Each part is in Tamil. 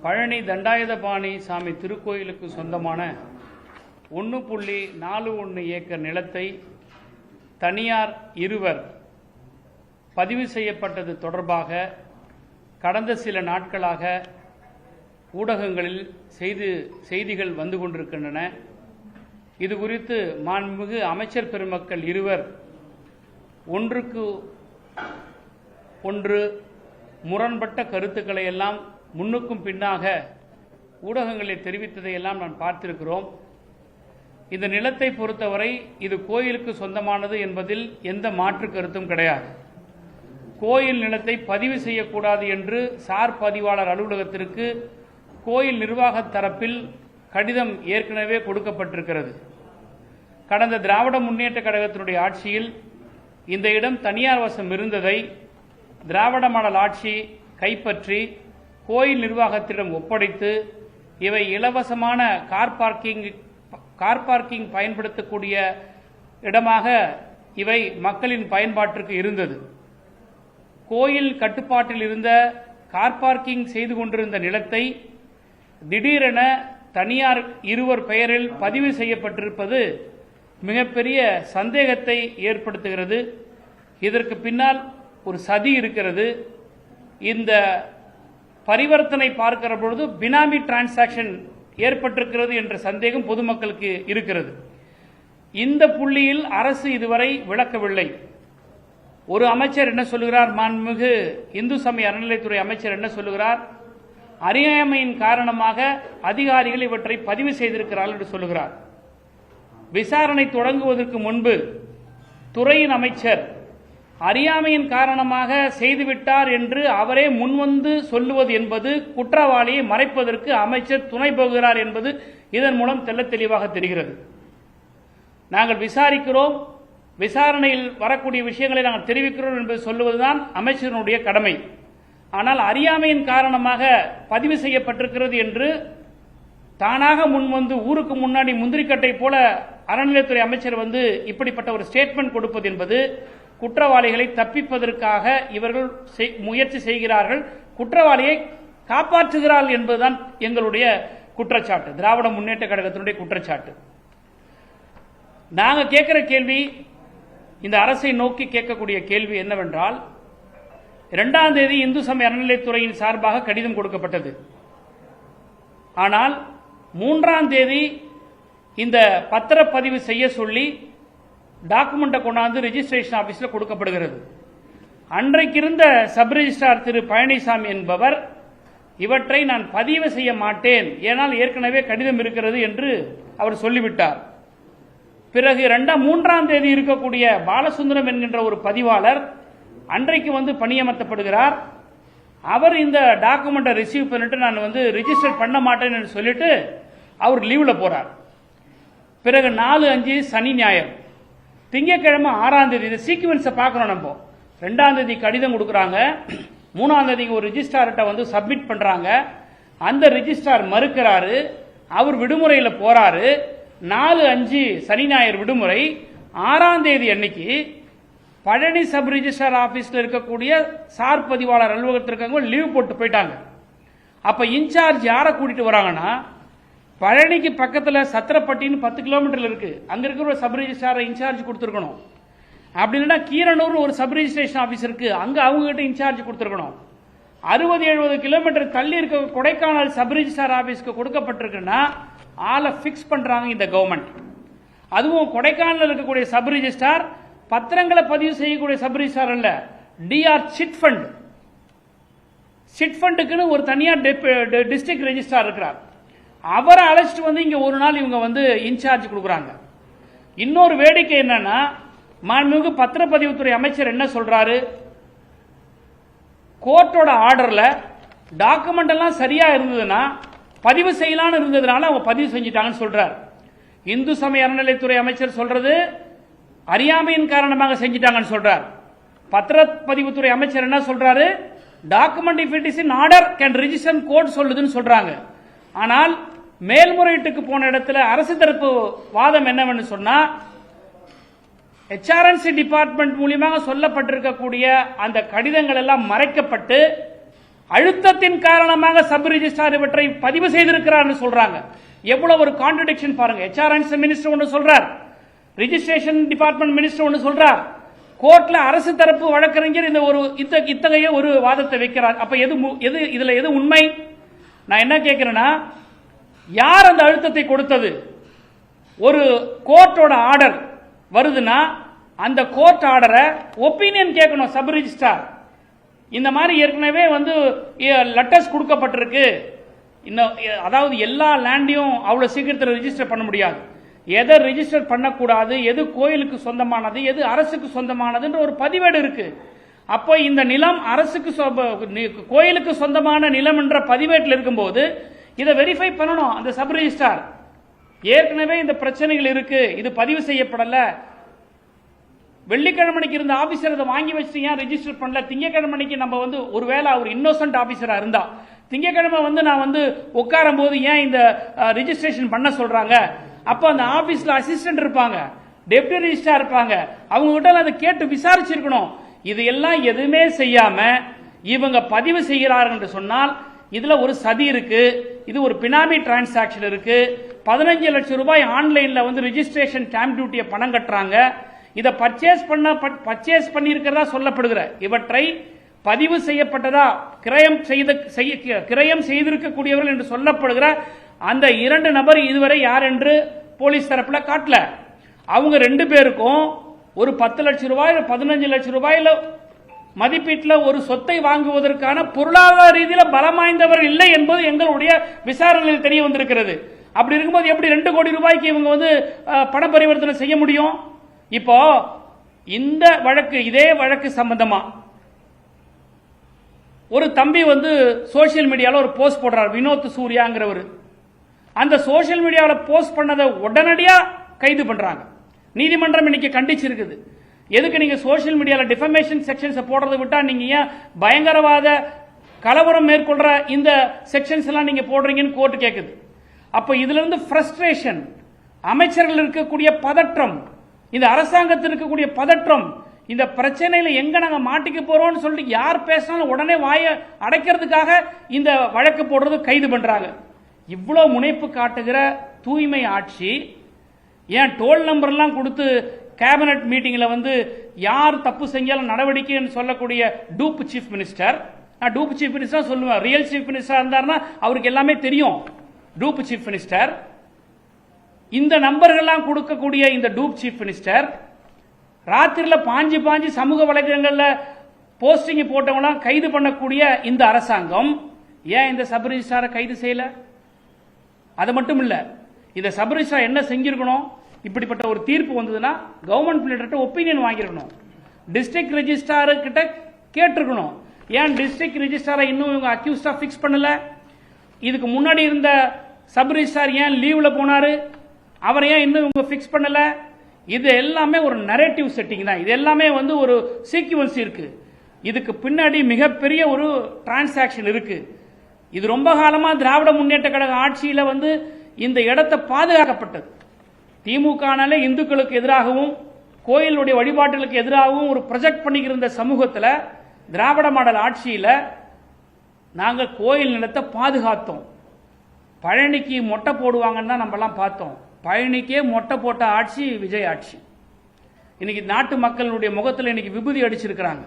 பழனி தண்டாயுதபாணி சாமி திருக்கோயிலுக்கு சொந்தமான 1.41 ஏக்கர் நிலத்தை தனியார் இருவர் பதிவு செய்யப்பட்டது தொடர்பாக கடந்த சில நாட்களாக ஊடகங்களில் செய்திகள் வந்து கொண்டிருக்கின்றன. இது குறித்து மாண்புமிகு அமைச்சர் பெருமக்கள் இருவர் ஒன்றுக்கு ஒன்று முரண்பட்ட கருத்துக்களை எல்லாம் முன்னுக்கும் பின்னாக ஊடகங்களில் தெரிவித்ததையெல்லாம் நான் பார்த்திருக்கிறோம். இந்த நிலத்தை பொறுத்தவரை இது கோயிலுக்கு சொந்தமானது என்பதில் எந்த மாற்று கருத்தும் கிடையாது. கோயில் நிலத்தை பதிவு செய்யக்கூடாது என்று சார் பதிவாளர் அலுவலகத்திற்கு கோயில் நிர்வாக தரப்பில் கடிதம் ஏற்கனவே கொடுக்கப்பட்டிருக்கிறது. கடந்த திராவிட முன்னேற்ற கழகத்தினுடைய ஆட்சியில் இந்த இடம் தனியார் வசம் இருந்ததை திராவிட மாடல் ஆட்சி கைப்பற்றி கோயில் நிர்வாகத்திடம் ஒப்படைத்து இவை இலவசமான கார் பார்க்கிங் பயன்படுத்தக்கூடிய இடமாக இவை மக்களின் பயன்பாட்டிற்கு இருந்தது. கோயில் கட்டுப்பாட்டில் இருந்த கார் பார்க்கிங் செய்து கொண்டிருந்த நிலத்தை திடீரென தனியார் இருவர் பெயரில் பதிவு செய்யப்பட்டிருப்பது மிகப்பெரிய சந்தேகத்தை ஏற்படுத்துகிறது. இதற்கு பின்னால் ஒரு சதி இருக்கிறது. இந்த பரிவர்த்தனை பார்க்கிற பொழுது பினாமி டிரான்சாக்ஷன் ஏற்பட்டிருக்கிறது என்ற சந்தேகம் பொதுமக்களுக்கு இருக்கிறது. இந்த புள்ளியில் அரசு இதுவரை விளக்கவில்லை. ஒரு அமைச்சர் என்ன சொல்லுகிறார், மாண்புமிகு இந்து சமய அறநிலையத்துறை அமைச்சர் என்ன சொல்லுகிறார், அறியாமையின் காரணமாக அதிகாரிகள் இவற்றை பதிவு செய்திருக்கிறார்கள் என்று சொல்லுகிறார். விசாரணை தொடங்குவதற்கு முன்பு துறையின் அமைச்சர் அறியாமையின் காரணமாக செய்துவிட்டார் என்று அவரே முன்வந்து சொல்லுவது என்பது குற்றவாளியை மறைப்பதற்கு அமைச்சர் துணை போகிறார் என்பது இதன் மூலம் தெள்ளத் தெளிவாக தெரிகிறது. நாங்கள் விசாரிக்கிறோம், விசாரணையில் வரக்கூடிய விஷயங்களை நாங்கள் தெரிவிக்கிறோம் என்பது சொல்லுவதுதான் அமைச்சரினுடைய கடமை. ஆனால் அறியாமையின் காரணமாக பதிவு செய்யப்பட்டிருக்கிறது என்று தானாக முன்வந்து ஊருக்கு முன்னாடி முந்திரிக்கட்டை போல அறநிலையத்துறை அமைச்சர் வந்து இப்படிப்பட்ட ஒரு ஸ்டேட்மெண்ட் கொடுப்பது என்பது குற்றவாளிகளை தப்பிப்பதற்காக இவர்கள் முயற்சி செய்கிறார்கள், குற்றவாளியை காப்பாற்றுகிறார்கள் என்பதுதான் எங்களுடைய குற்றச்சாட்டு, திராவிட முன்னேற்ற கழகத்தினுடைய குற்றச்சாட்டு. நாங்கள் கேட்கிற கேள்வி, இந்த அரசை நோக்கி கேட்கக்கூடிய கேள்வி என்னவென்றால், 2ஆம் தேதி இந்து சமய அறநிலையத்துறையின் சார்பாக கடிதம் கொடுக்கப்பட்டது. ஆனால் 3ஆம் தேதி இந்த பத்திரப்பதிவு செய்ய சொல்லி டாக்குமெண்ட்டை கொண்டாந்து ரெஜிஸ்ட்ரேஷன் ஆபீஸில் கொடுக்கப்படுகிறது. அன்றைக்கு இருந்த சப் ரெஜிஸ்ட்ரார் திரு பழனிசாமி என்பவர் இவற்றை நான் பதிவு செய்ய மாட்டேன், ஏனால் ஏற்கனவே கடிதம் இருக்கிறது என்று அவர் சொல்லிவிட்டார். பிறகு 3ஆம் தேதி இருக்கக்கூடிய பாலசுந்தரம் என்கின்ற ஒரு பதிவாளர் அன்றைக்கு வந்து பணியமர்த்தப்படுகிறார். அவர் இந்த டாக்குமெண்ட்டை ரிசீவ் பண்ணிட்டு நான் வந்து ரிஜிஸ்டர் பண்ண மாட்டேன் என்று சொல்லிட்டு அவர் லீவ்ல போறார். பிறகு 4-5 சனி ஞாயிறு, திங்கட்கிழமை 6ஆம் தேதி, இந்த சீக்வன்ஸை பார்க்கணும். நம்ம 2ஆம் தேதி கடிதம் கொடுக்குறாங்க, 3ஆம் தேதிக்கு ஒரு ரிஜிஸ்ட்ரார்கிட்ட வந்து சப்மிட் பண்றாங்க. அந்த ரிஜிஸ்ட்ரார் மறுக்கிறாரு, அவர் விடுமுறையில் போறாரு. 4-5 சனி ஞாயிறு விடுமுறை. 6ஆம் தேதி அன்னைக்கு பழனி சப் ரிஜிஸ்ட்ரார் ஆபீஸ்ல இருக்கக்கூடிய சார் பதிவாளர் அலுவலகத்திற்கு லீவ் போட்டு போயிட்டாங்க. அப்ப இன்சார்ஜ் யாரை கூட்டிட்டு வராங்கன்னா, பழனிக்கு பக்கத்தில் சத்திரப்பட்டின்னு 10 கிலோமீட்டர் இருக்கு, அங்க இருக்கிற ஒரு சப் ரிஜிஸ்ட்ராரை இன்சார்ஜ் கொடுத்துருக்கணும். அப்படி இல்லைன்னா கீரனூர் ஒரு சப் ரிஜிஸ்ட்ரேஷன் ஆபீஸ் இருக்கு, அங்க அவங்க கிட்ட இன்சார்ஜ் கொடுத்துருக்கணும். 60-70 கிலோமீட்டர் தள்ளி இருக்க கொடைக்கானல் சப் ரிஜிஸ்ட்ரார் ஆபீஸ்க்கு கொடுக்கப்பட்டிருக்குன்னா ஆளை பிக்ஸ் பண்றாங்க இந்த கவர்மெண்ட். அதுவும் கொடைக்கானல் இருக்கக்கூடிய சப் ரிஜிஸ்ட்ரார் பத்திரங்களை பதிவு செய்யக்கூடிய சப் ரிஜிஸ்ட்ரார் அல்ல, டிஆர் சிட் ஃபண்ட். சிட் ஃபண்டுக்குன்னு ஒரு தனியார் டிஸ்ட்ரிக்ட் ரெஜிஸ்ட்ரார் இருக்கிறார். அவரை அழைச்சிட்டு வந்து இங்க ஒரு நாள் இவங்க வந்து இன்சார்ஜ் கொடுக்குறாங்க. இன்னொரு வேடிக்கை என்னன்னா, மாண்புமிகு பத்திரப்பதிவுத்துறை அமைச்சர் என்ன சொல்றாரு, கோர்ட்டோட ஆர்டர்ல டாக்குமெண்ட் எல்லாம் சரியா இருந்ததுன்னா பதிவு செய்யலான்னு இருந்ததுனால அவங்க பதிவு செஞ்சிட்டாங்கன்னு சொல்றாரு. இந்து சமய அறநிலையத்துறை அமைச்சர் சொல்றது அறியாமையின் காரணமாக செஞ்சிட்டாங்கன்னு சொல்றார். பத்திரப்பதிவுத்துறை அமைச்சர் என்ன சொல்றாரு, document if it is in order can register court சொல்லுதுன்னு சொல்றாங்க. ஆனால் மேல்முறையீட்டுக்கு போன இடத்துல அரசு தரப்பு வாதம் என்னவென்று சொன்னா, HRNC டிபார்ட்மெண்ட் மூலமாக சொல்லப்பட்டிருக்கக்கூடிய அந்த கடிதங்கள் எல்லாம் மறைக்கப்பட்டு அழுத்தத்தின் காரணமாக சப் ரிஜிஸ்ட்ரார் இவற்றை பதிவு செய்திருக்கிறார் சொல்றாங்க. எவ்வளவு ஒரு கான்ட்ரடிக்ஷன் பாருங்க. HRNC மினிஸ்டர் ஒன்று சொல்றார், ரிஜிஸ்ட்ரேஷன் டிபார்ட்மெண்ட் மினிஸ்டர் ஒன்று சொல்றார், கோர்ட்ல அரசு தரப்பு வழக்கறிஞர் இந்த ஒரு இத்தகைய ஒரு வாதத்தை வைக்கிறார். அப்ப இதுல எது உண்மை? நான் என்ன கேட்கிறேன்னா, யார் அந்த அழுத்தத்தை கொடுத்தது? ஒரு கோர்ட்டோட ஆர்டர் வருதுன்னா அந்த கோர்ட் ஆர்டரை ஒப்பீனியன் கேட்கணும் சப் ரிஜிஸ்ட்ரார். இந்த மாதிரி ஏற்கனவே லெட்டர்ஸ் கொடுக்கப்பட்டிருக்கு, அதாவது எல்லா லேண்டையும் அவ்வளவு சீக்கிரத்தில் ரிஜிஸ்டர் பண்ண முடியாது, எதை ரிஜிஸ்டர் பண்ணக்கூடாது, எது கோயிலுக்கு சொந்தமானது, எது அரசுக்கு சொந்தமானதுன்ற ஒரு பதிவேடு இருக்கு. அப்போ இந்த நிலம் அரசுக்கு கோயிலுக்கு சொந்தமான நிலம் என்ற பதிவேட்டில் இருக்கும்போது இதை வெரிஃபை பண்ணணும் அந்த சப் ரிஜிஸ்ட்ரார். ஏற்கனவே இந்த பிரச்சனைகள் இருக்கு, இது பதிவு செய்யப்படல, வெள்ளிக்கிழமைக்கு இருந்த ஆபீசர் அதை வாங்கி வச்சு ஏன் ரெஜிஸ்டர் பண்ணல, திங்கக்கிழமைக்கு நம்ம ஒருவேளை அவர் இன்னோசன்ட் ஆபீசரா இருந்தா திங்கக்கிழமை நான் உட்காரும் போது ஏன் இந்த ரெஜிஸ்ட்ரேஷன் பண்ண சொல்றாங்க? அப்ப அந்த ஆபீஸ்ல அசிஸ்டன்ட் இருப்பாங்க, டெப்டி ரிஜிஸ்ட்ரார் இருப்பாங்க, அவங்க கிட்ட அதை கேட்டு விசாரிச்சிருக்கணும். இது எல்லாம் எதுவுமே செய்யாம இவங்க பதிவு செய்கிறார்கள் என்று சொன்னால் இதுல ஒரு சதி இருக்கு, இது ஒரு பினாமி டிரான்சாக்ஷன் இருக்கு. 15 லட்சம் ரூபாய் ஆன்லைன்ல ரெஜிஸ்ட்ரேஷன் ஸ்டாம்ப் டியூட்டியை பணம் கட்டுறாங்க. இதை பர்ச்சேஸ் பண்ணியிருக்கிறதா சொல்லப்படுகிற இவற்றை பதிவு செய்யப்பட்டதா கிரயம் செய்திருக்கக்கூடியவர்கள் என்று சொல்லப்படுகிற அந்த 2 நபர் இதுவரை யார் என்று போலீஸ் தரப்புல காட்டல. அவங்க 2 பேருக்கும் ஒரு 10 லட்சம் ரூபாய் 15 லட்சம் ரூபாயில மதிப்பீட்டில் ஒரு சொத்தை வாங்குவதற்கான பொருளாதார ரீதியில் பலம் வாய்ந்தவர் இல்லை என்பது எங்களுடைய விசாரணையில் தெரிய வந்திருக்கிறது. அப்படி இருக்கும்போது எப்படி 2 கோடி ரூபாய்க்கு இவங்க பண பரிவர்த்தனை செய்ய முடியும்? இப்போ இந்த வழக்கு, இதே வழக்கு சம்பந்தமா ஒரு தம்பி சோசியல் மீடியாவில் ஒரு போஸ்ட் போடுறார், வினோத் சூர்யாங்கிறவர். அந்த சோசியல் மீடியாவில் போஸ்ட் பண்ணதை உடனடியா கைது பண்றாங்க. நீதிமன்றம் இன்னைக்கு கண்டிச்சிருக்குது. எதுக்கு நீங்க சோசியல் மீடியாவில் டிஃபமேஷன் செக்ஷன்ஸ் போடுறதை விட்டா நீங்க ஏன் பயங்கரவாத கலவரம் மேற்கொள்ற இந்த செக்ஷன்ஸ் எல்லாம் நீங்க போடுறீங்கன்னு கோர்ட் கேட்குது. அப்ப இதுல இருந்து ஃப்ரஸ்ட்ரேஷன், அமைச்சர்கள் இருக்கக்கூடிய பதற்றம், இந்த அரசாங்கத்தில் இருக்கக்கூடிய பதற்றம், இந்த பிரச்சனையில எங்க நாங்க மாட்டிக்க போறோம்னு சொல்லிட்டு யார் பேசினாலும் உடனே வாயை அடைக்கிறதுக்காக இந்த வழக்கு போடுறது கைது பண்றாங்க. இவ்வளவு முனைப்பு காட்டுகிற தூய்மை ஆட்சி ஏன் டோல் நம்பர்லாம் கொடுத்து கேபினட் மீட்டிங்ல யார் தப்பு செஞ்சாலும் நடவடிக்கை சொல்லக்கூடிய டூப் சீஃப் மினிஸ்டர், நான் டூப் சீஃப் மினிஸ்டர் சொல்லுவேன், ரியல் சீஃப் மினிஸ்டர் இருந்தாருன்னா அவருக்கு எல்லாமே தெரியும். டூப் சீஃப் மினிஸ்டர் இந்த நம்பர்கள்லாம் கொடுக்கக்கூடிய இந்த டூப் சீஃப் மினிஸ்டர் ராத்திரில பாஞ்சு சமூக வலைதளங்கள்ல போஸ்டிங் போட்டவங்க கைது பண்ணக்கூடிய இந்த அரசாங்கம் ஏன் இந்த சப் ரிஜிஸ்ட்ராரை கைது செய்யல? அது மட்டும் இல்ல, இந்த சப் ரிஜிஸ்ட்ரார் என்ன செஞ்சிருக்கணும்? இப்படிப்பட்ட ஒரு தீர்ப்பு வந்ததுன்னா கவர்மெண்ட் பிளேட்டர்ட்ட ஒப்பீனியன் வாங்கிருக்கணும், டிஸ்ட்ரிக்ட் ரெஜிஸ்ட்ரார் கிட்ட கேட்டிருக்கணும். ஏன் டிஸ்ட்ரிக்ட் ரெஜிஸ்ட்ராரை இன்னும் இவங்க அக்யூஸ்டா பிக்ஸ் பண்ணல? இதுக்கு முன்னாடி இருந்த சப் ரிஜிஸ்ட்ரார் ஏன் லீவ்ல போனாரு? அவரை ஏன் இன்னும் இவங்க பிக்ஸ் பண்ணல? இது எல்லாமே ஒரு நரேட்டிவ் செட்டிங் தான். இது எல்லாமே ஒரு சீக்வன்ஸ் இருக்கு. இதுக்கு பின்னாடி மிகப்பெரிய ஒரு டிரான்சாக்ஷன் இருக்கு. இது ரொம்ப காலமா திராவிட முன்னேற்ற கழக ஆட்சியில இந்த இடத்தை பாதுகாக்கப்பட்டது. திமுகனாலே இந்துக்களுக்கு எதிராகவும் கோயிலுடைய வழிபாட்டுகளுக்கு எதிராகவும் ஒரு ப்ரொஜெக்ட் பண்ணிக்கிற சமூகத்தில் திராவிட மாடல் ஆட்சியில் நாங்கள் கோயில் நிலத்தை பாதுகாத்தோம். பழனிக்கு மொட்டை போடுவாங்கன்னு தான் நம்மலாம் பார்த்தோம். பழனிக்கே மொட்டை போட்ட ஆட்சி விஜய் ஆட்சி. இன்னைக்கு நாட்டு மக்களுடைய முகத்தில் இன்னைக்கு விபூதி அடிச்சிருக்கிறாங்க.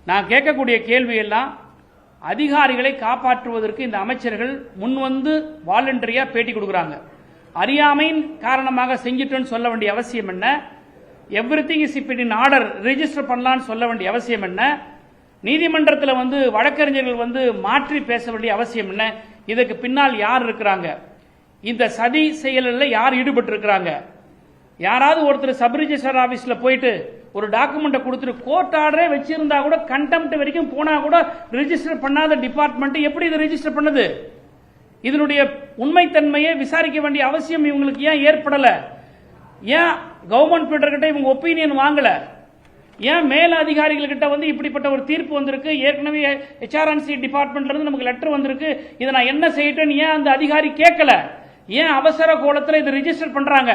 நான் கேட்கக்கூடிய கேள்வி எல்லாம், அதிகாரிகளை காப்பாற்றுவதற்கு இந்த அமைச்சர்கள் முன் வாலண்டரியா பேட்டி கொடுக்குறாங்க. அறியாமையின் காரணமாக செஞ்சிட்டோன்னு சொல்ல வேண்டிய அவசியம் என்ன? Everything is in order, register பண்ணலான்னு சொல்ல வேண்டிய அவசியம் என்ன? நீதிமன்றத்தில் வழக்கறிஞர்கள் மாற்றி பேச வேண்டிய அவசியம் என்ன? இதுக்கு பின்னால் யார் இருக்கிறாங்க? இந்த சதி செயலில் யார் ஈடுபட்டு இருக்கிறாங்க? யாராவது ஒருத்தர் சப் ரிஜிஸ்டர் ஆபீஸ்ல போயிட்டு ஒரு டாக்குமெண்ட்டை கொடுத்துட்டு கோர்ட் ஆர்டரே வச்சிருந்தா கூட, கண்டெம்ட் வரைக்கும் போனா கூட ரிஜிஸ்டர் பண்ணாத டிபார்ட்மெண்ட் எப்படி இதை ரிஜிஸ்டர் பண்ணுது? இதனுடைய உண்மைத்தன்மையை விசாரிக்க வேண்டிய அவசியம் இவங்களுக்கு ஏன் ஏற்படல? ஏன் கவர்மெண்ட் பீட்டர் கிட்ட இவங்க ஒப்பீனியன் வாங்கல? ஏன் மேல அதிகாரிகள் கிட்ட இப்படிப்பட்ட ஒரு தீர்ப்பு வந்திருக்கு, ஏற்கனவே HRNC டிபார்ட்மெண்ட்ல இருந்து நமக்கு லெட்டர் வந்திருக்கு, இதை நான் என்ன செய்யட்டேன்னு ஏன் அந்த அதிகாரி கேட்கல? ஏன் அவசர கோலத்தில் இதை ரிஜிஸ்டர் பண்றாங்க?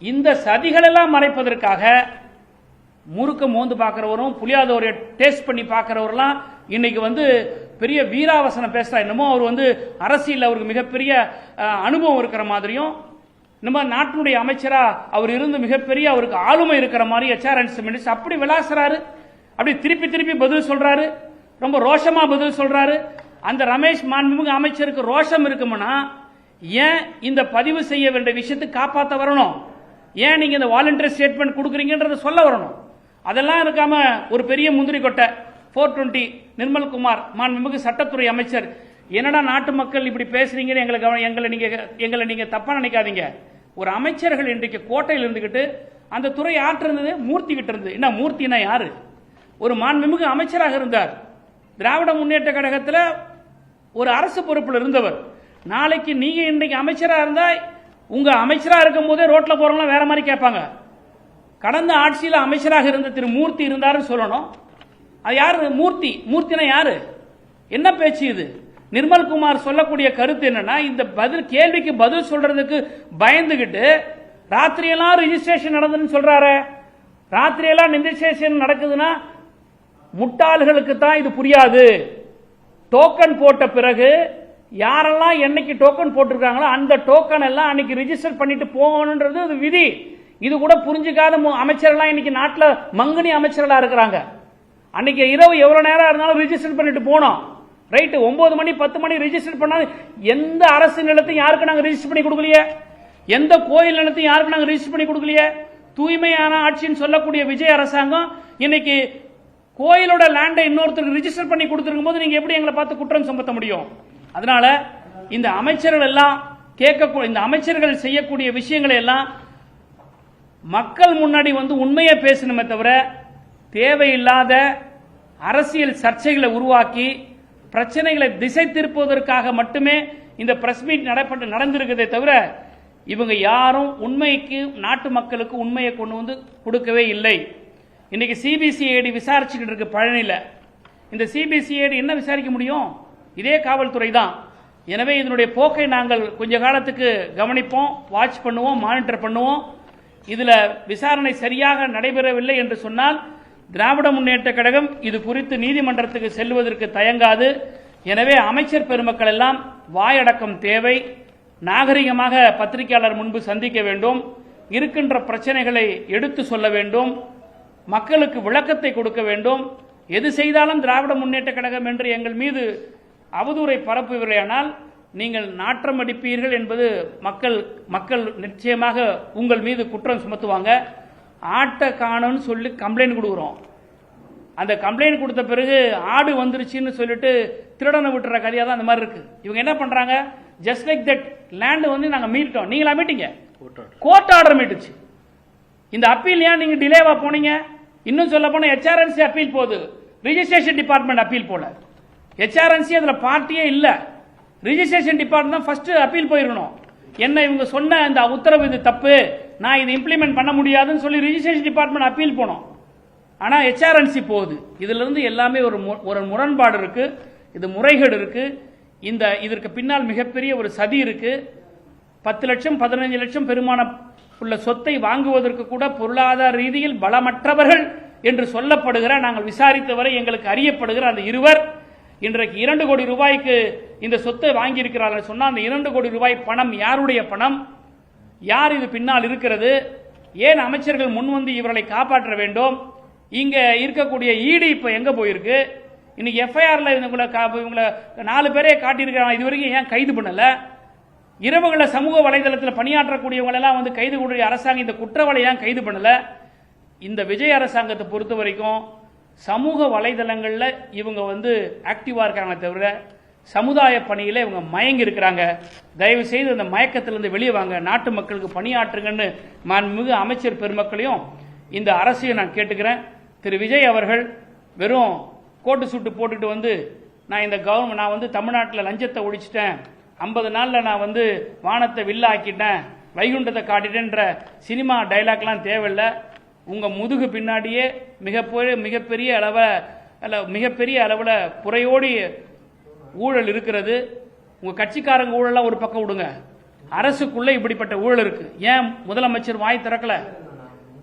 இந்த சதிகள் எல்லாம் மறைப்பதற்காக முறுக்க மோந்து பார்க்கிறவரும் புளியாதவரை டேஸ்ட் பண்ணி பார்க்கிறவரெல்லாம் இன்னைக்கு வந்து பெரிய வீராவசனம் பேசுறா. என்னமோ அவர் வந்து அரசியல் அவருக்கு மிகப்பெரிய அனுபவம் இருக்கிற மாதிரியும், நம்ம நாட்டினுடைய அமைச்சரா அவர் இருந்து மிகப்பெரிய அவருக்கு ஆளுமை இருக்கிற மாதிரி HRNC மினிஸ்டர் அப்படி விளாசுறாரு. அப்படி திருப்பி திருப்பி பதில் சொல்றாரு. ரொம்ப ரோஷமா பதில் சொல்றாரு. அந்த ரமேஷ் மாண்புமிகு அமைச்சருக்கு ரோஷம் இருக்கும்னா ஏன் இந்த பதிவு செய்ய வேண்டிய விஷயத்தை காப்பாற்ற வரணும்? ஏன் நீங்க இந்த வாலண்டரி ஸ்டேட்மெண்ட் கொடுக்குறீங்கன்றத சொல்ல வரணும். அதெல்லாம் இருக்காம ஒரு பெரிய முந்திரி கொட்டை 420 நிர்மல்குமார் மாண்புமிகு சட்டத்துறை அமைச்சர், என்னடா நாட்டு மக்கள் இப்படி பேசுறீங்கன்னு எங்களை நீங்க தப்பா நினைக்காதீங்க. ஒரு அமைச்சர்கள் இன்றைக்கு கோட்டையில் இருந்துகிட்டு அந்த துறை ஆற்று இருந்தது மூர்த்தி கிட்ட இருந்து. என்ன மூர்த்தினா யாரு? ஒரு மாண்புமிகு அமைச்சராக இருந்தார். திராவிட முன்னேற்ற கழகத்தில் ஒரு அரசு பொறுப்பில் இருந்தவர். நாளைக்கு நீங்க இன்றைக்கு அமைச்சராக இருந்தா உங்க அமைச்சராக இருக்கும் போதே ரோட்ல போறவங்க வேற மாதிரி கேட்பாங்க. கடந்த ஆட்சியில் அமைச்சராக இருந்த திரு மூர்த்தி இருந்தாருன்னு சொல்லணும். அது யாரு மூர்த்தி? மூர்த்தினா யாரு? என்ன பேச்சு இது? நிர்மல்குமார் சொல்லக்கூடிய கருத்து என்னன்னா, இந்த கேள்விக்கு பதில் சொல்றதுக்கு பயந்துகிட்டு ராத்திரியெல்லாம் ரிஜிஸ்ட்ரேஷன் நடந்ததுன்னு சொல்றாரு. ராத்திரியெல்லாம் ரிஜிஸ்ட்ரேஷன் நடக்குதுன்னா முட்டாள்களுக்கு தான் இது புரியாது. டோக்கன் போட்ட பிறகு யாரெல்லாம் என்னைக்கு டோக்கன் போட்டிருக்காங்களோ அந்த டோக்கன் எல்லாம் அன்னைக்கு ரிஜிஸ்டர் பண்ணிட்டு போகணுன்றது அது விதி. இது கூட புரிஞ்சுக்காத அமைச்சர்கள் இன்னைக்கு நாட்டில் மங்கனி அமைச்சர்களா இருக்கிறாங்க. அன்னைக்கு இரவு எவ்வளவு நேரம் இருந்தாலும் ரிஜிஸ்டர் பண்ணிட்டு போனோம். ரைட்டு 9 மணி 10 மணி ரிஜிஸ்டர் பண்ணாது. எந்த அரசு நிலத்தையும் யாருக்கு நாங்க ரிஜிஸ்டர் பண்ணி கொடுக்கலையே, எந்த கோயில் நிலத்தையும் யாருக்கு நாங்க ரிஜிஸ்டர் பண்ணி கொடுக்கலையே. தூய்மையான ஆட்சின்னு சொல்லக்கூடிய விஜய் அரசாங்கம் இன்னைக்கு கோயிலோட லேண்டை இன்னொருத்தருக்கு ரிஜிஸ்டர் பண்ணி கொடுத்திருக்கும் போது நீங்க எப்படி எங்களை பார்த்து குற்றம் சுமத்த முடியும்? அதனால இந்த அமைச்சர்கள் எல்லாம் இந்த அமைச்சர்கள் செய்யக்கூடிய விஷயங்களை எல்லாம் மக்கள் முன்னாடி வந்து உண்மையை பேசணுமே தவிர தேவையில்லாத அரசியல் சர்ச்சைகளை உருவாக்கி பிரச்சனைகளை திசை திருப்புவதற்காக மட்டுமே இந்த பிரஸ் மீட் நடந்திருக்கிறதே தவிர இவங்க யாரும் உண்மைக்கு நாட்டு மக்களுக்கு உண்மையை கொண்டு வந்து கொடுக்கவே இல்லை. இன்னைக்கு சிபிசிஐடி விசாரிச்சுக்கிட்டு இருக்கு பழனியில. இந்த சிபிசிஐடி என்ன விசாரிக்க முடியும்? இதே காவல்துறை தான். எனவே இதனுடைய போக்கை நாங்கள் கொஞ்ச காலத்துக்கு கவனிப்போம், வாட்ச் பண்ணுவோம், மானிட்டர் பண்ணுவோம். இதுல விசாரணை சரியாக நடைபெறவில்லை என்று சொன்னால் திராவிட முன்னேற்ற கழகம் இது குறித்து நீதிமன்றத்துக்கு செல்வதற்கு தயங்காது. எனவே அமைச்சர் பெருமக்கள் எல்லாம் வாயடக்கம் தேவை. நாகரிகமாக பத்திரிகையாளர் முன்பு சந்திக்க வேண்டும். இருக்கின்ற பிரச்சனைகளை எடுத்து சொல்ல வேண்டும். மக்களுக்கு விளக்கத்தை கொடுக்க வேண்டும். எது செய்தாலும் திராவிட முன்னேற்ற கழகம் என்று எங்கள் மீது அவதூறை பரப்புவீர்களானால் நீங்கள் நாற்றம் அடிப்பீர்கள் என்பது மக்கள் நிச்சயமாக உங்கள் மீது குற்றம் சுமத்துவாங்க. ஆட்ட காணும்னு சொல்லி கம்ப்ளைண்ட் கொடுக்குறோம். அந்த கம்ப்ளைண்ட் கொடுத்த பிறகு ஆடு வந்துருச்சுன்னு சொல்லிட்டு திருடனை விட்டுற கதையா தான் அந்த மாதிரி இருக்கு. இவங்க என்ன பண்றாங்க? ஜஸ்ட் லைக் தட் லேண்ட் வந்து நாங்க மீட்டோம். நீங்களா மீட்டிங்க? Court order மீட்டுச்சு. இந்த அப்பீல் ஏன் நீங்க டிலேவா போனீங்க? இன்னும் சொல்ல போனா HRNC அப்பீல் போகுது, ரிஜிஸ்ட்ரேஷன் டிபார்ட்மெண்ட் அப்பீல் போல. HRNC அதுல பார்ட்டியே இல்ல. ரிஜிஸ்ட்ரேஷன் டிபார்ட்மெண்ட் தான் ஃபர்ஸ்ட் அப்பீல் போயிருக்கணும். என்ன இவங்க சொன்ன இந்த உத்தரவு இது தப்பு, நான் இதை இம்ப்ளிமெண்ட் பண்ண முடியாதுன்னு சொல்லி ரிஜிஸ்ட்ரேஷன் டிபார்ட்மெண்ட் அப்பீல் போனோம். ஆனா HRNC போகுது. இதுல இருந்து எல்லாமே ஒரு முரண்பாடு இருக்கு. இது முறைகேடு இருக்கு. இதற்கு பின்னால் மிகப்பெரிய ஒரு சதி இருக்கு. 10 லட்சம் 15 லட்சம் பெருமான உள்ள சொத்தை வாங்குவதற்கு கூட பொருளாதார ரீதியில் பலமற்றவர்கள் என்று சொல்லப்படுகிற, நாங்கள் விசாரித்த வரை எங்களுக்கு அறியப்படுகிற அந்த இருவர் இன்றைக்கு 2 கோடி ரூபாய்க்கு இந்த சொத்தை வாங்கியிருக்கிறார்கள் சொன்னா அந்த 2 கோடி ரூபாய் பணம் யாருடைய பணம்? யார் இது பின்னால் இருக்கிறது? ஏன் அமைச்சர்கள் முன்வந்து இவர்களை காப்பாற்ற வேண்டும்? இங்க இருக்கக்கூடிய இடி இப்ப எங்க போயிருக்கு? இன்னைக்கு எஃப்ஐஆர்ல இவங்களை 4 பேரே காட்டியிருக்கிறாங்க. இதுவரைக்கும் ஏன் கைது பண்ணல? இரவுகளில் சமூக வலைதளத்தில் பணியாற்றக்கூடியவங்க எல்லாம் வந்து கைது கூடிய அரசாங்கம் இந்த குற்றவாளி ஏன் கைது பண்ணல? இந்த விஜய் அரசாங்கத்தை பொறுத்த வரைக்கும் சமூக வலைதளங்களில் இவங்க வந்து ஆக்டிவா இருக்காங்க தவிர சமுதாய பணியில இவங்க மயங்கி இருக்கிறாங்க. தயவு செய்து அந்த மயக்கத்திலிருந்து வெளியே வாங்க, நாட்டு மக்களுக்கு பணியாற்றுங்கன்னு மாண்புமிகு அமைச்சர் பெருமக்களையும் இந்த அரசையும் நான் கேட்டுக்கிறேன். திரு விஜய் அவர்கள் வெறும் கோட்டு சூட்டு போட்டுட்டு வந்து நான் வந்து தமிழ்நாட்டில் லஞ்சத்தை ஒழிச்சிட்டேன், 50 நாள்ல நான் வந்து வானத்தை வில்ல ஆக்கிட்டேன், வைகுண்டத்தை காட்டிட்டேன்ற சினிமா டைலாக்லாம் தேவையில்லை. உங்க முதுகு பின்னாடியே மிகப்பெரிய அளவில் புறையோடி ஊழல் இருக்கிறது. உங்க கட்சிக்காரங்க ஊழலாம் ஒரு பக்கம் விடுங்க, அரசுக்குள்ள இப்படிப்பட்ட ஊழல் இருக்கு. ஏன் முதலமைச்சர் வாய் திறக்கல?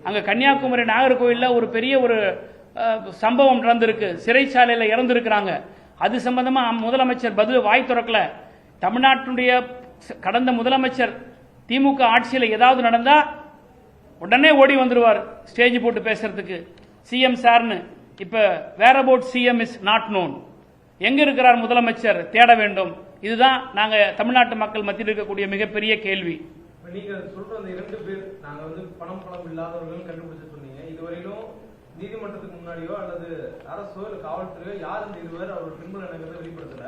அங்க கன்னியாகுமரி நாகர்கோவில்ல ஒரு பெரிய ஒரு சம்பவம் நடந்திருக்கு, சிறைச்சாலையில் இறந்திருக்கிறாங்க. அது சம்பந்தமா முதலமைச்சர் பதில் வாய் திறக்கல. தமிழ்நாட்டுடைய கடந்த முதலமைச்சர் திமுக ஆட்சியில் ஏதாவது நடந்தா உடனே ஓடி வந்துருவார் ஸ்டேஜ் போட்டு பேசுறதுக்கு, சிஎம் சார்னு. இப்ப whereabouts CM is not known. எங்க இருக்கிறார் முதலமைச்சர், தேட வேண்டும். இதுதான் நாங்க தமிழ்நாட்டு மக்கள் மத்தியில் இருக்கக்கூடிய மிகப்பெரிய கேள்வி. நீங்க சொல்ற அந்த 2 பேர் நாங்க பணம் இல்லாதவர்கள் கண்டுபிடிச்சு சொன்னீங்க. இதுவரையிலும் நீதிமன்றத்துக்கு முன்னாடியோ அல்லது அரசோ இல்ல காவல்துறையோ யார் இந்த இருவர் அவர் பின்புல நடக்கிறத வெளிப்படுத்தல.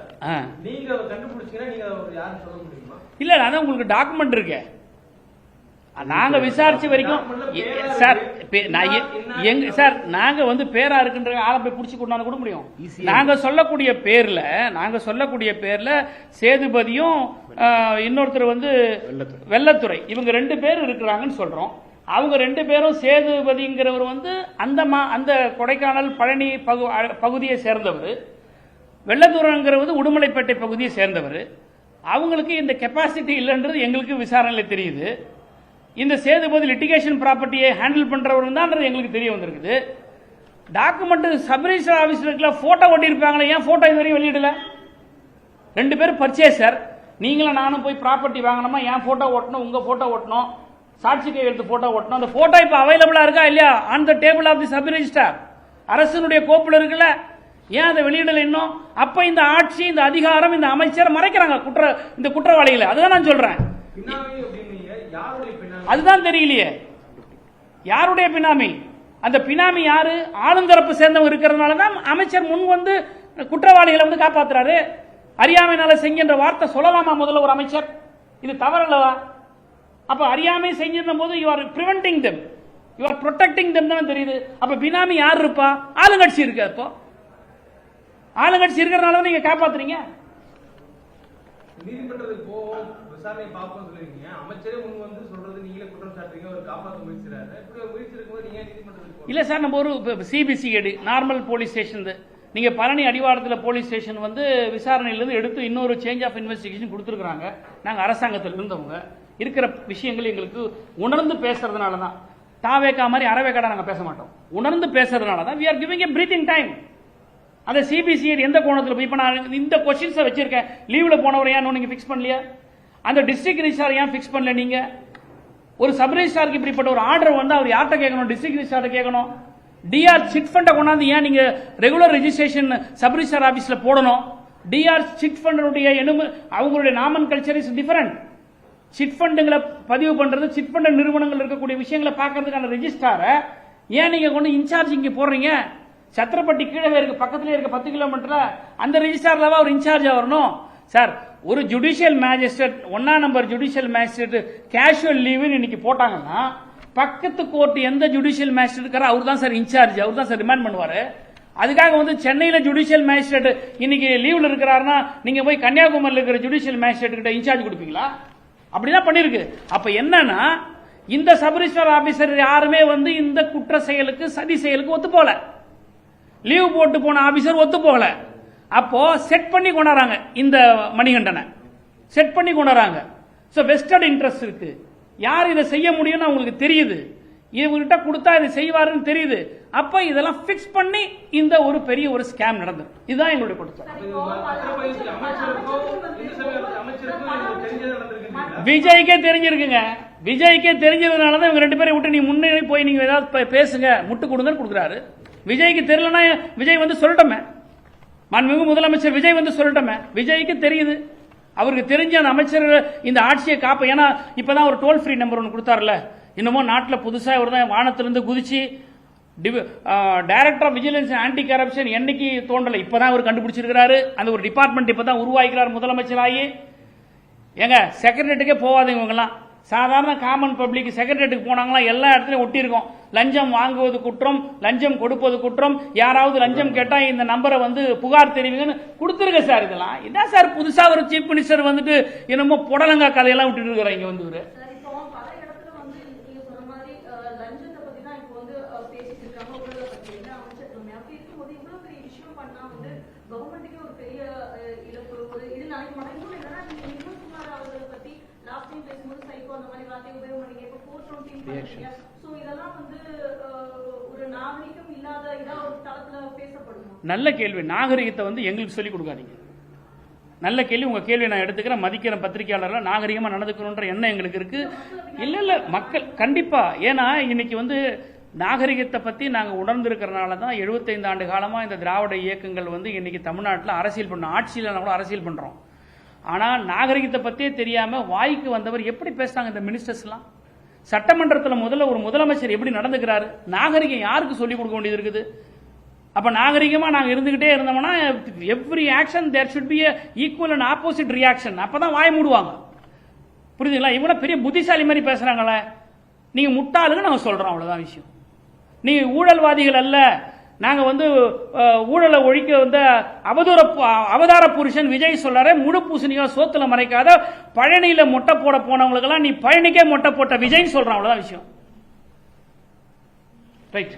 நீங்க கண்டுபிடிச்சீங்கன்னா நீங்க யாரும் சொல்ல முடியுமா? இல்ல, அதான் உங்களுக்கு டாக்குமெண்ட் இருக்கு. நாங்க விசாரிச்ச வரைக்கும் சார் சார் நாங்க பேரா இருக்கின்ற ஆளை போய் புடிச்சு கொண்டாந்து கூட முடியும். நாங்க சொல்லக்கூடிய பேர்ல சேதுபதியும் இன்னொருத்தர் வெள்ளத்துறை, இவங்க 2 பேர் இருக்கிறாங்கன்னு சொல்றோம். அவங்க 2 பேரும் சேதுபதிங்கிறவர் அந்த கொடைக்கானல் பழனி பகுதியை சேர்ந்தவர், வெள்ளத்துறைங்கிறவர் உடுமலைப்பேட்டை பகுதியை சேர்ந்தவர். அவங்களுக்கு இந்த கெப்பாசிட்டி இல்லைன்றது எங்களுக்கு விசாரணையில் தெரியுது. இந்த சேதுபதி லிட்டிகேஷன் ப்ராப்பர்ட்டியை ஹேண்டில் பண்றவர் தான் எங்களுக்கு தெரிய வந்திருக்குது. டாக்குமெண்ட் சப் ரிஜிஸ்டர் ஆபீஸ்ல இருக்கல, போட்டோ ஒட்டியிருப்பாங்களே, ஏன் போட்டோ இதுவரையும் வெளியிடல? 2 பேரும் பர்ச்சேசர், நீங்களும் நானும் போய் ப்ராப்பர்ட்டி வாங்கணுமா, ஏன் போட்டோ ஓட்டணும், உங்க போட்டோ ஓட்டணும், சாட்சி கையெழுத்து போட்டோ ஓட்டணும். அந்த போட்டோ இப்ப அவைலபிளா இருக்கா இல்லையா? On the table of the sub register, அரசனுடைய கோப்புல இருக்குல்ல, ஏன் அதை வெளியிடல இன்னும்? அப்ப இந்த ஆட்சி, இந்த அதிகாரம், இந்த அமைச்சர் மறைக்கிறாங்க இந்த குற்றவாளிகளை. அதுதான் நான் சொல்றேன். அதுதான் தெரியலையே யாருடைய பினாமி. அந்த பினாமி யாரு? ஆளுந்தரப்பு சேர்ந்தவங்க இருக்கிறதுனாலதான் அமைச்சர் முன் குற்றவாளிகளை காப்பாத்துறாரு. அறியாமைனால செஞ்ச வார்த்தை சொல்லலாமா முதல்ல ஒரு அமைச்சர்? இது தவறல்லவா? அப்ப அறியாமை செஞ்சிருந்த போது you are preventing them, you are protecting them தான் தெரியுது. அப்ப பினாமி யார் இருப்பா? ஆளுங்கட்சி இருக்கு. அப்போ ஆளுங்கட்சி இருக்கிறதுனால நீங்க காப்பாத்துறீங்க. நீதிமன்றத்துக்கு போவோம், விசாரணை பார்ப்போம் சொல்லுவீங்க, அமைச்சரே முன் சொல்றது நீங்களே குற்றம் சாட்டுறீங்க, ஒரு காப்பாற்ற முயற்சிறாரு. இப்படி முயற்சி இருக்கும்போது நீங்க நீதிமன்றத்துக்கு இல்ல சார், நம்ம ஒரு சிபிசிஐடி நார்மல் போலீஸ் ஸ்டேஷன், நீங்க பழனி அடிவாரத்தில் போலீஸ் ஸ்டேஷன் விசாரணையிலிருந்து எடுத்து இன்னொரு சேஞ்ச் ஆஃப் இன்வெஸ்டிகேஷன் கொடுத்துருக்காங்க. நாங்க அரசாங்கத்தில் இருந்தவங்க இருக்கிற விஷயங்கள் எங்களுக்கு உணர்ந்து பேசுறதுனால தான், தாவேக்கா மாதிரி அறவேக்காடா நாங்க பேச மாட்டோம். உணர்ந்து பேசுறதுனால தான் we are giving a breathing time. அந்த சிபிசிஐடி எந்த கோணத்தில் போய் இப்ப நான் இந்த கொஸ்டின்ஸை வச்சிருக்கேன். லீவ்ல போனவரை ஏன் நீங்க பிக்ஸ் பண்ணலையா? அந்த டிஸ்ட்ரிக்ட் ரிஜிஸ்ட்ரார் ஏன் பிக்ஸ் பண்ணல? நீங்க ஒரு சப் ரிஜிஸ்ட்ராருக்கு இப்படிப்பட்ட ஒரு ஆர்டர் அவர் யார்கிட்ட கேட்கணும்? டிஸ்ட்ரிக்ட் ரிஜிஸ்ட்ரார்ட்ட கேட்கணும். டிஆர் சிட் ஃபண்டை கொண்டாந்து ஏன் நீங்க ரெகுலர் ரெஜிஸ்ட்ரேஷன் சப் ரிஜிஸ்ட்ரார் ஆபீஸ்ல போடணும்? டிஆர் சிட் ஃபண்டுடைய அவங்களுடைய நாமன் கல்ச்சர் இஸ் டிஃபரெண்ட். சிட் ஃபண்டுகளை பதிவு பண்றது, சிட் ஃபண்ட் நிறுவனங்கள் இருக்கக்கூடிய விஷயங்களை பார்க்கறதுக்கான ரெஜிஸ்ட்ராரை ஏன் நீங்க கொண்டு இன்சார்ஜ் இங்க போடுறீங்க? சத்திரப்பட்டி கீழே இருக்கு, பக்கத்திலே இருக்க 10 கிலோமீட்டர்ல அந்த ரெஜிஸ்ட்ரார்லவா ஒரு இன்சார்ஜா வரணும்? சார், ஒரு ஜுடிஷியல் மேஜிஸ்ட்ரேட் 1ஆம் number judicial magistrate casual leave இன்னைக்கு போட்டாங்கன்னா பக்கத்து கோர்ட் எந்த ஜுடிஷியல் மேஜிஸ்ட்ரேட் அவர் தான் சார் இன்சார்ஜ், அவர் தான் சார் ரிமாண்ட் பண்ணுவாரு. அதுக்காக சென்னையில ஜுடிஷியல் மேஜிஸ்ட்ரேட் இன்னைக்கு லீவ்ல இருக்கிறாருன்னா நீங்க போய் கன்னியாகுமரியில் இருக்கிற ஜுடிஷியல் மேஜிஸ்ட்ரேட் கிட்ட இன்சார்ஜ் கொடுப்பீங்களா? அப்படிதான் பண்ணிருக்கு. அப்ப என்னன்னா இந்த சப் ரிஜிஸ்ட்ரார் ஆபீசர் யாருமே இந்த குற்ற செயலுக்கு, சதி செயலுக்கு ஒத்து போல, லீவ் போட்டு போன ஆபீசர் ஒத்து போகல. அப்போ செட் பண்ணி கொண்டாடுறாங்க, இந்த மணிகண்டனை செட் பண்ணி கொண்டாடுறாங்க. சோ வெஸ்டட் இன்ட்ரெஸ்ட் இருக்கு. யார் இதை செய்ய முடியும்னு அவங்களுக்கு தெரியுது, இவர்கிட்ட கொடுத்தா இதை செய்வாருன்னு தெரியுது. அப்ப இதெல்லாம் பிக்ஸ் பண்ணி இந்த ஒரு பெரிய ஒரு ஸ்கேம் நடந்தது. இதுதான் எங்களுடைய குற்றச்சாட்டு. விஜய்க்கே தெரிஞ்சிருக்குங்க, விஜய்க்கே தெரிஞ்சதுனாலதான் இவங்க 2 பேரை விட்டு நீ முன்னே போய் நீங்க ஏதாவது பேசுங்க, முட்டு கொடுங்கன்னு கொடுக்குறாரு. விஜய்க்கு தெரியலனா விஜய் சொல்லட்டமே, மாண்புமிகு முதலமைச்சர் விஜய் சொல்லட்டமே. விஜய்க்கு தெரியுது, அவருக்கு தெரிஞ்ச அந்த அமைச்சர் இந்த ஆட்சியை காப்ப. ஏன்னா இப்பதான் ஒரு டோல் ஃப்ரீ நம்பர் ஒன்று கொடுத்தாருல, இன்னமும் நாட்டில் புதுசா இவர் தான் வானத்திலிருந்து குதிச்சு director of vigilance anti corruption என்னைக்கு தோன்றல, இப்பதான் அவர் கண்டுபிடிச்சிருக்கிறாரு. அந்த ஒரு டிபார்ட்மெண்ட் இப்பதான் உருவாக்கிறார் முதலமைச்சராகி. ஏங்க செக்ரட்டரியேட்டுக்கே போவாதீங்க இவங்கெல்லாம், சாதாரண காமன் பப்ளிக் செக்ரட்டரியேட்டுக்கு போனாங்களா எல்லா இடத்துலயும் ஒட்டி இருக்கும், லஞ்சம் வாங்குவது குற்றம், லஞ்சம் கொடுப்பது குற்றம், யாராவது லஞ்சம் கேட்டா இந்த நம்பரை புகார் தெரிவிங்கன்னு கொடுத்துருக்க சார். இதெல்லாம் இதான் சார் புதுசா ஒரு சீஃப் மினிஸ்டர் என்னமோ புடலங்கா கதையெல்லாம் விட்டுட்டு இருக்கிறாங்க இவரு. ஒரு நாகரிகம் இல்லாத நல்ல கேள்வி. நாகரிகத்தை வந்து எங்களுக்கு சொல்லிக் கொடுக்காதீங்க. நல்ல கேள்வி. உங்க கேள்வி நான் எடுத்துக்கிறேன், மதிக்கிற பத்திரிகையாளர்கள். நாகரிகமா நடந்துக்கணுன்ற எண்ணம் எங்களுக்கு இருக்கு. இல்ல மக்கள் கண்டிப்பா. ஏன்னா இன்னைக்கு வந்து நாகரிகத்தை பத்தி நாங்க உணர்ந்திருக்கிறனால தான் 75 ஆண்டு காலமா இந்த திராவிட இயக்கங்கள் வந்து இன்னைக்கு தமிழ்நாட்டில் அரசியல் பண்ணோம். ஆட்சியில் கூட அரசியல் பண்றோம். ஆனால் நாகரிகத்தை பத்தியே தெரியாம வாய்க்கு வந்தவர் எப்படி பேசுறாங்க இந்த மினிஸ்டர்ஸ் எல்லாம். சட்டமன்றத்தில் முதல்ல ஒரு முதலமைச்சர் எப்படி நடந்துக்கிறாரு, நாகரிகம் யாருக்கு சொல்லிக் கொடுக்க வேண்டியது இருக்குது? அப்ப நாகரிகமா நாங்க இருந்துகிட்டே இருந்தோம்னா every action there should be equal and opposite reaction. அப்பதான் வாய் மூடுவாங்க. புரியுதுங்களா? இவங்க பெரிய புத்திசாலி மாதிரி பேசுறாங்களே, நீங்க முட்டாளுங்க நாங்க சொல்றோம், அவ்வளவுதான் விஷயம். நீங்க ஊழல்வாதிகள் அல்ல. நாங்க வந்து ஊழலை ஒழிக்க வந்து அவதார புருஷன் விஜய் சொல்றாரு, முழு பூசணியா சோத்துல மறைக்காத பழனியில மொட்டை போட போனவங்களுக்கு எல்லாம் நீ பழனிக்கே மொட்டை போட்ட விஜய் சொல்றான், அவ்வளவுதான் விஷயம். ரைட்.